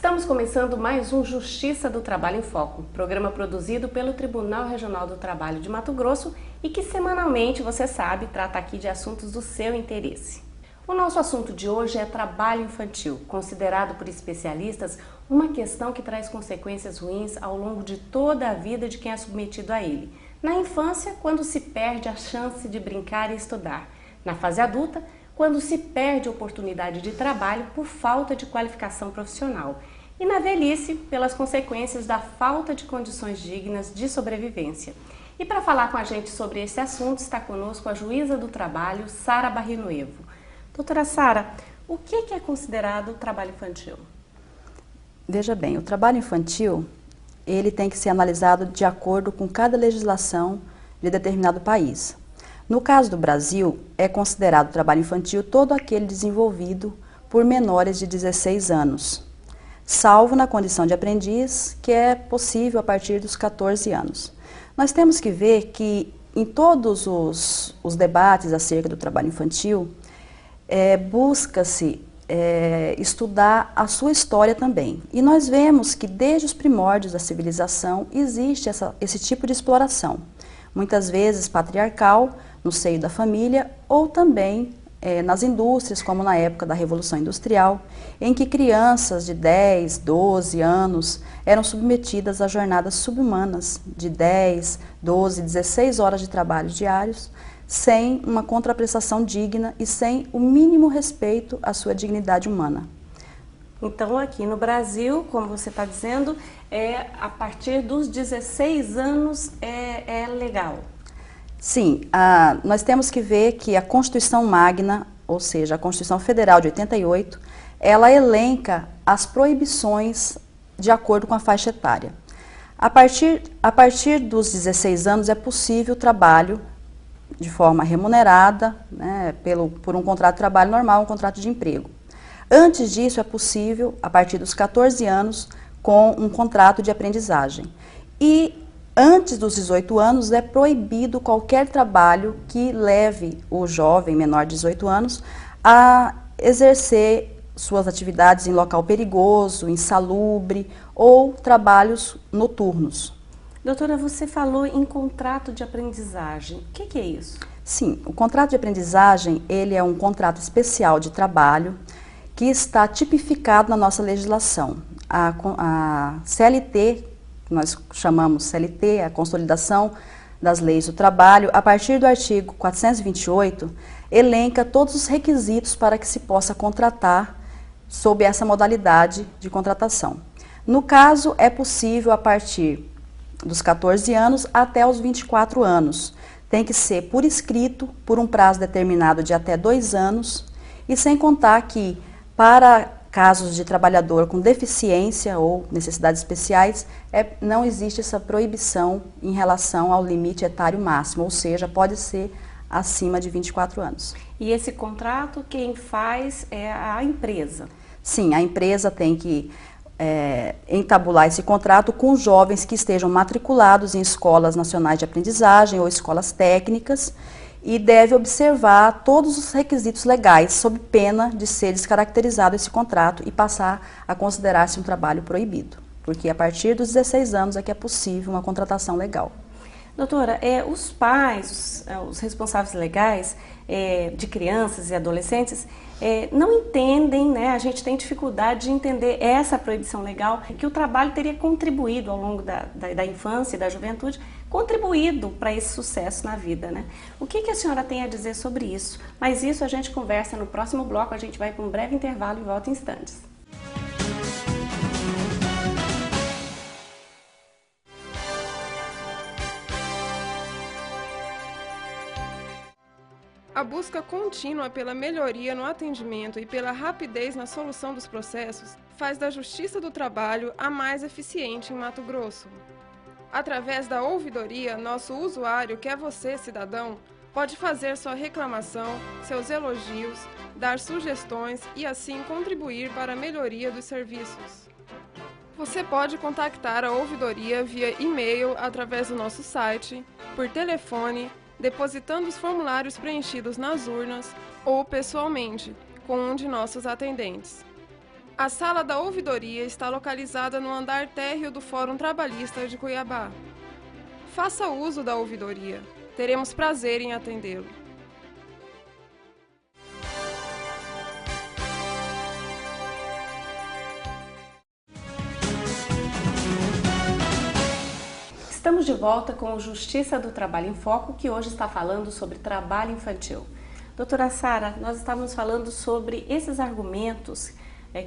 Estamos começando mais um Justiça do Trabalho em Foco, programa produzido pelo Tribunal Regional do Trabalho de Mato Grosso e que semanalmente, você sabe, trata aqui de assuntos do seu interesse. O nosso assunto de hoje é trabalho infantil, considerado por especialistas uma questão que traz consequências ruins ao longo de toda a vida de quem é submetido a ele. Na infância, quando se perde a chance de brincar e estudar. Na fase adulta, quando se perde a oportunidade de trabalho por falta de qualificação profissional. E na velhice, pelas consequências da falta de condições dignas de sobrevivência. E para falar com a gente sobre esse assunto, está conosco a juíza do trabalho, Sara Barrinoevo. Doutora Sara, o que é considerado trabalho infantil? Veja bem, o trabalho infantil, ele tem que ser analisado de acordo com cada legislação de determinado país. No caso do Brasil, é considerado trabalho infantil todo aquele desenvolvido por menores de 16 anos, salvo na condição de aprendiz, que é possível a partir dos 14 anos. Nós temos que ver que em todos os debates acerca do trabalho infantil, busca-se estudar a sua história também. E nós vemos que desde os primórdios da civilização existe esse tipo de exploração, muitas vezes patriarcal, no seio da família, ou também nas indústrias, como na época da Revolução Industrial, em que crianças de 10, 12 anos eram submetidas a jornadas subhumanas de 10, 12, 16 horas de trabalho diários, sem uma contraprestação digna e sem o mínimo respeito à sua dignidade humana. Então, aqui no Brasil, como você está dizendo, a partir dos 16 anos é legal. Sim, nós temos que ver que a Constituição Magna, ou seja, a Constituição Federal de 88, ela elenca as proibições de acordo com a faixa etária. A partir dos 16 anos é possível o trabalho de forma remunerada, né, por um contrato de trabalho normal, um contrato de emprego. Antes disso é possível, a partir dos 14 anos, com um contrato de aprendizagem. E antes dos 18 anos é proibido qualquer trabalho que leve o jovem menor de 18 anos a exercer suas atividades em local perigoso, insalubre ou trabalhos noturnos. Doutora, você falou em contrato de aprendizagem. O que é isso? Sim, o contrato de aprendizagem, ele é um contrato especial de trabalho que está tipificado na nossa legislação. A CLT, que nós chamamos CLT, a Consolidação das Leis do Trabalho, a partir do artigo 428, elenca todos os requisitos para que se possa contratar sob essa modalidade de contratação. No caso, é possível a partir dos 14 anos até os 24 anos. Tem que ser por escrito, por um prazo determinado de até 2 anos, e sem contar que, para casos de trabalhador com deficiência ou necessidades especiais, não existe essa proibição em relação ao limite etário máximo, ou seja, pode ser acima de 24 anos. E esse contrato quem faz é a empresa? Sim, a empresa tem que entabular esse contrato com jovens que estejam matriculados em escolas nacionais de aprendizagem ou escolas técnicas e deve observar todos os requisitos legais sob pena de ser descaracterizado esse contrato e passar a considerar-se um trabalho proibido, porque a partir dos 16 anos é que é possível uma contratação legal. Doutora, os pais, os responsáveis legais de crianças e adolescentes não entendem, né? A gente tem dificuldade de entender essa proibição legal, que o trabalho teria contribuído ao longo da infância e da juventude, contribuído para esse sucesso na vida, né? O que a senhora tem a dizer sobre isso? Mas isso a gente conversa no próximo bloco, a gente vai para um breve intervalo e volta em instantes. A busca contínua pela melhoria no atendimento e pela rapidez na solução dos processos faz da Justiça do Trabalho a mais eficiente em Mato Grosso. Através da ouvidoria, nosso usuário, que é você, cidadão, pode fazer sua reclamação, seus elogios, dar sugestões e assim contribuir para a melhoria dos serviços. Você pode contactar a ouvidoria via e-mail através do nosso site, por telefone, depositando os formulários preenchidos nas urnas ou pessoalmente, com um de nossos atendentes. A sala da ouvidoria está localizada no andar térreo do Fórum Trabalhista de Cuiabá. Faça uso da ouvidoria. Teremos prazer em atendê-lo. Estamos de volta com o Justiça do Trabalho em Foco, que hoje está falando sobre trabalho infantil. Doutora Sara, nós estávamos falando sobre esses argumentos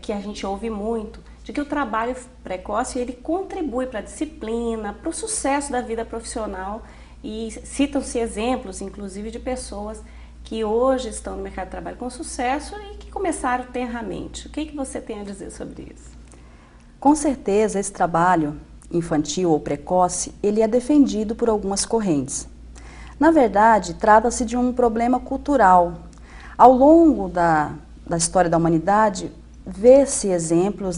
que a gente ouve muito, de que o trabalho precoce ele contribui para a disciplina, para o sucesso da vida profissional, e citam-se exemplos, inclusive, de pessoas que hoje estão no mercado de trabalho com sucesso e que começaram tenramente. O que você tem a dizer sobre isso? Com certeza, esse trabalho infantil ou precoce, ele é defendido por algumas correntes. Na verdade, trata-se de um problema cultural. Ao longo da história da humanidade, vê-se exemplos,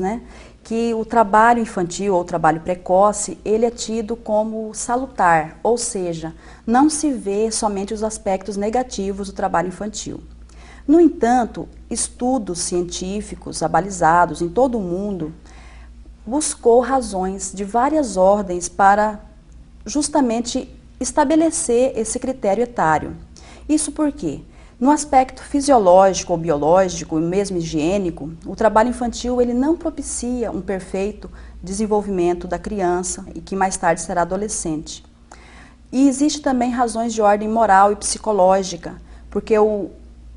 que o trabalho infantil ou trabalho precoce, ele é tido como salutar, ou seja, não se vê somente os aspectos negativos do trabalho infantil. No entanto, estudos científicos abalizados em todo o mundo buscou razões de várias ordens para justamente estabelecer esse critério etário. Isso por quê? No aspecto fisiológico ou biológico e mesmo higiênico, o trabalho infantil ele não propicia um perfeito desenvolvimento da criança e que mais tarde será adolescente. E existe também razões de ordem moral e psicológica, porque o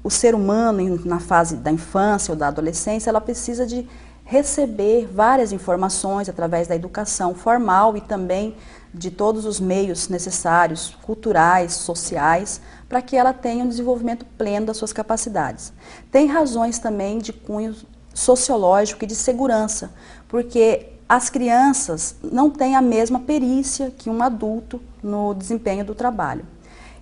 ser humano na fase da infância ou da adolescência, ela precisa de receber várias informações através da educação formal e também de todos os meios necessários, culturais, sociais, para que ela tenha um desenvolvimento pleno das suas capacidades. Tem razões também de cunho sociológico e de segurança, porque as crianças não têm a mesma perícia que um adulto no desempenho do trabalho.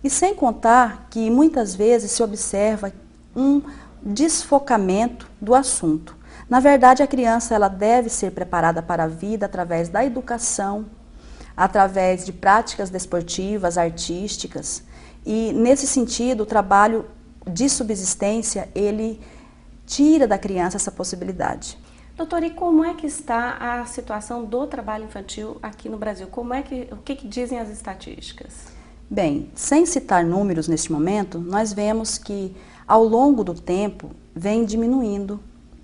E sem contar que muitas vezes se observa um desfocamento do assunto. Na verdade, a criança ela deve ser preparada para a vida através da educação, através de práticas desportivas, artísticas. E, nesse sentido, o trabalho de subsistência, ele tira da criança essa possibilidade. Doutora, e como é que está a situação do trabalho infantil aqui no Brasil? O que dizem as estatísticas? Bem, sem citar números neste momento, nós vemos que, ao longo do tempo, vem diminuindo,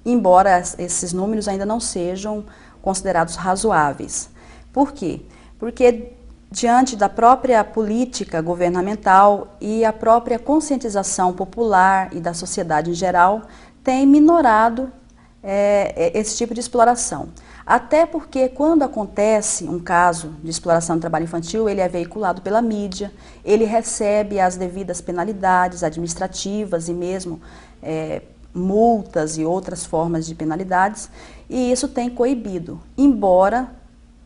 embora esses números ainda não sejam considerados razoáveis. Por quê? Porque diante da própria política governamental e a própria conscientização popular e da sociedade em geral, tem minorado esse tipo de exploração. Até porque quando acontece um caso de exploração de trabalho infantil, ele é veiculado pela mídia, ele recebe as devidas penalidades administrativas e mesmo multas e outras formas de penalidades, e isso tem coibido, embora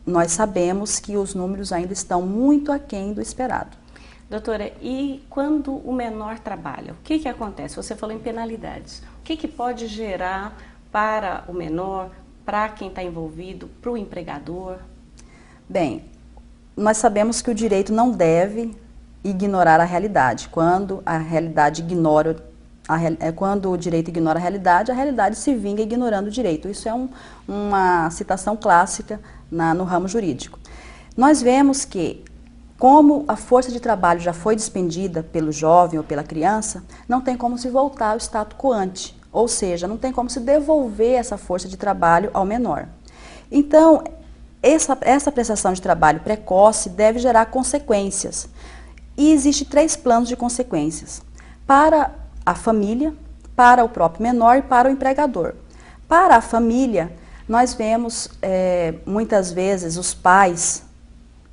nós sabemos que os números ainda estão muito aquém do esperado. Doutora, e quando o menor trabalha, o que acontece? Você falou em penalidades. O que pode gerar para o menor, para quem está envolvido, para o empregador? Bem, nós sabemos que o direito não deve ignorar a realidade. Quando a realidade ignora quando o direito ignora a realidade se vinga ignorando o direito. Isso é uma citação clássica no ramo jurídico. Nós vemos que, como a força de trabalho já foi despendida pelo jovem ou pela criança, não tem como se voltar ao status quo ante, ou seja, não tem como se devolver essa força de trabalho ao menor. Então, essa prestação de trabalho precoce deve gerar consequências. E existem 3 planos de consequências. Para a família, para o próprio menor e para o empregador. Para a família, nós vemos muitas vezes os pais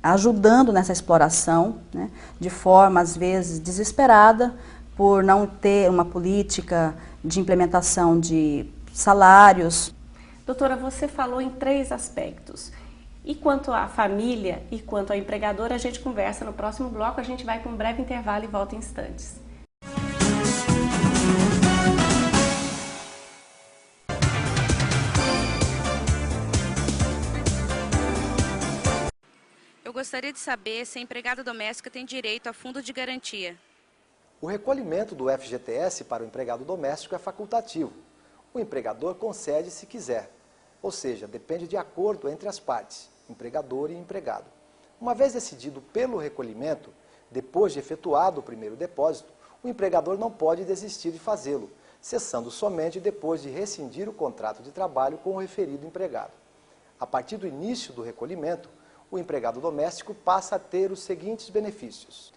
ajudando nessa exploração, de forma às vezes desesperada, por não ter uma política de implementação de salários. Doutora, você falou em 3 aspectos. E quanto à família e quanto ao empregador, a gente conversa no próximo bloco, a gente vai para um breve intervalo e volta em instantes. Eu gostaria de saber se a empregada doméstica tem direito a fundo de garantia. O recolhimento do FGTS para o empregado doméstico é facultativo. O empregador concede se quiser, ou seja, depende de acordo entre as partes, empregador e empregado. Uma vez decidido pelo recolhimento, depois de efetuado o primeiro depósito, o empregador não pode desistir de fazê-lo, cessando somente depois de rescindir o contrato de trabalho com o referido empregado. A partir do início do recolhimento, o empregado doméstico passa a ter os seguintes benefícios: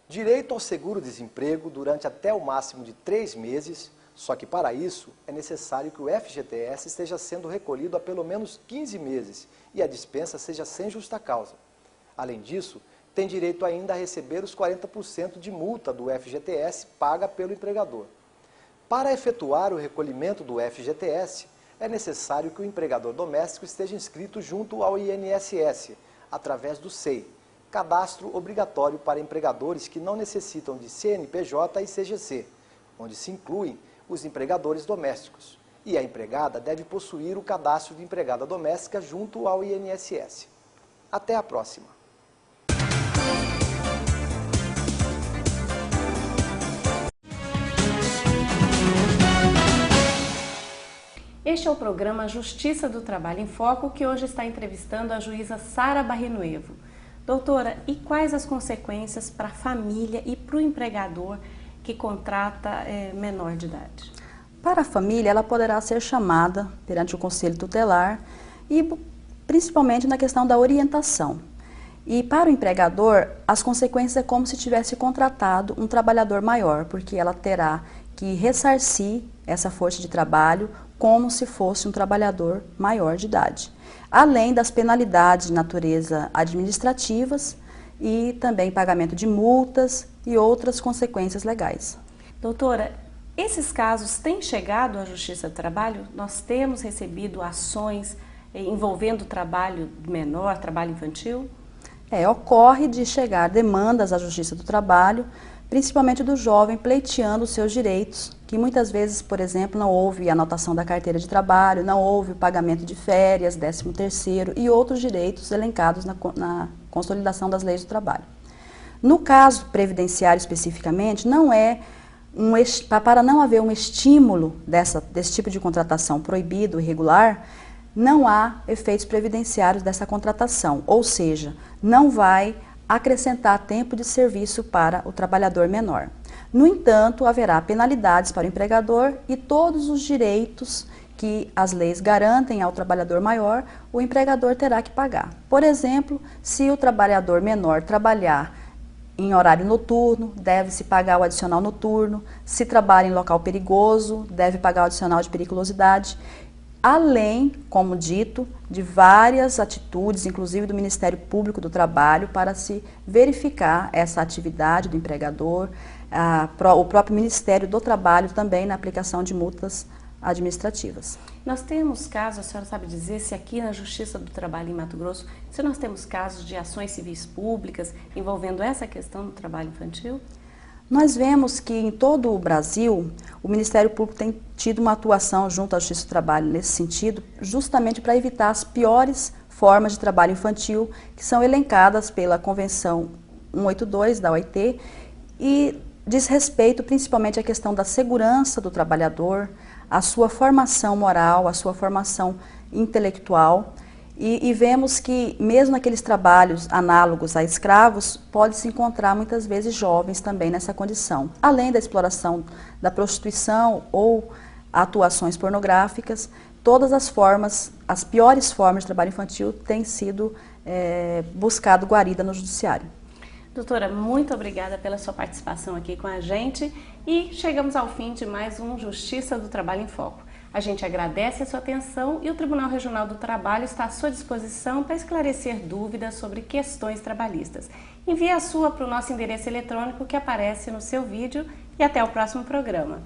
direito ao seguro-desemprego durante até o máximo de 3 meses, só que para isso é necessário que o FGTS esteja sendo recolhido há pelo menos 15 meses e a dispensa seja sem justa causa. Além disso, tem direito ainda a receber os 40% de multa do FGTS paga pelo empregador. Para efetuar o recolhimento do FGTS, é necessário que o empregador doméstico esteja inscrito junto ao INSS, através do SEI, cadastro obrigatório para empregadores que não necessitam de CNPJ e CGC, onde se incluem os empregadores domésticos. E a empregada deve possuir o cadastro de empregada doméstica junto ao INSS. Até a próxima! Este é o programa Justiça do Trabalho em Foco, que hoje está entrevistando a juíza Sara Barrenoevo. Doutora, e quais as consequências para a família e para o empregador que contrata menor de idade? Para a família, ela poderá ser chamada perante o Conselho Tutelar e principalmente na questão da orientação. E para o empregador, as consequências é como se tivesse contratado um trabalhador maior, porque ela terá que ressarcir essa força de trabalho como se fosse um trabalhador maior de idade. Além das penalidades de natureza administrativas e também pagamento de multas e outras consequências legais. Doutora, esses casos têm chegado à Justiça do Trabalho? Nós temos recebido ações envolvendo trabalho menor, trabalho infantil? Ocorre de chegar demandas à Justiça do Trabalho, principalmente do jovem pleiteando os seus direitos, que muitas vezes, por exemplo, não houve anotação da carteira de trabalho, não houve o pagamento de férias, 13º e outros direitos elencados na consolidação das leis do trabalho. No caso previdenciário especificamente, para não haver um estímulo desse tipo de contratação proibido, irregular, não há efeitos previdenciários dessa contratação, ou seja, não vai acrescentar tempo de serviço para o trabalhador menor. No entanto, haverá penalidades para o empregador e todos os direitos que as leis garantem ao trabalhador maior, o empregador terá que pagar. Por exemplo, se o trabalhador menor trabalhar em horário noturno, deve-se pagar o adicional noturno. Se trabalha em local perigoso, deve pagar o adicional de periculosidade. Além, como dito, de várias atitudes, inclusive do Ministério Público do Trabalho, para se verificar essa atividade do empregador, o próprio Ministério do Trabalho também na aplicação de multas administrativas. Nós temos casos, a senhora sabe dizer se aqui na Justiça do Trabalho em Mato Grosso, se nós temos casos de ações civis públicas envolvendo essa questão do trabalho infantil? Nós vemos que em todo o Brasil, o Ministério Público tem tido uma atuação junto à Justiça do Trabalho nesse sentido, justamente para evitar as piores formas de trabalho infantil que são elencadas pela Convenção 182 da OIT e diz respeito principalmente à questão da segurança do trabalhador, a sua formação moral, a sua formação intelectual. E vemos que mesmo naqueles trabalhos análogos a escravos, pode-se encontrar muitas vezes jovens também nessa condição. Além da exploração da prostituição ou atuações pornográficas, todas as piores formas de trabalho infantil têm sido buscado guarida no judiciário. Doutora, muito obrigada pela sua participação aqui com a gente e chegamos ao fim de mais um Justiça do Trabalho em Foco. A gente agradece a sua atenção e o Tribunal Regional do Trabalho está à sua disposição para esclarecer dúvidas sobre questões trabalhistas. Envie a sua para o nosso endereço eletrônico que aparece no seu vídeo e até o próximo programa.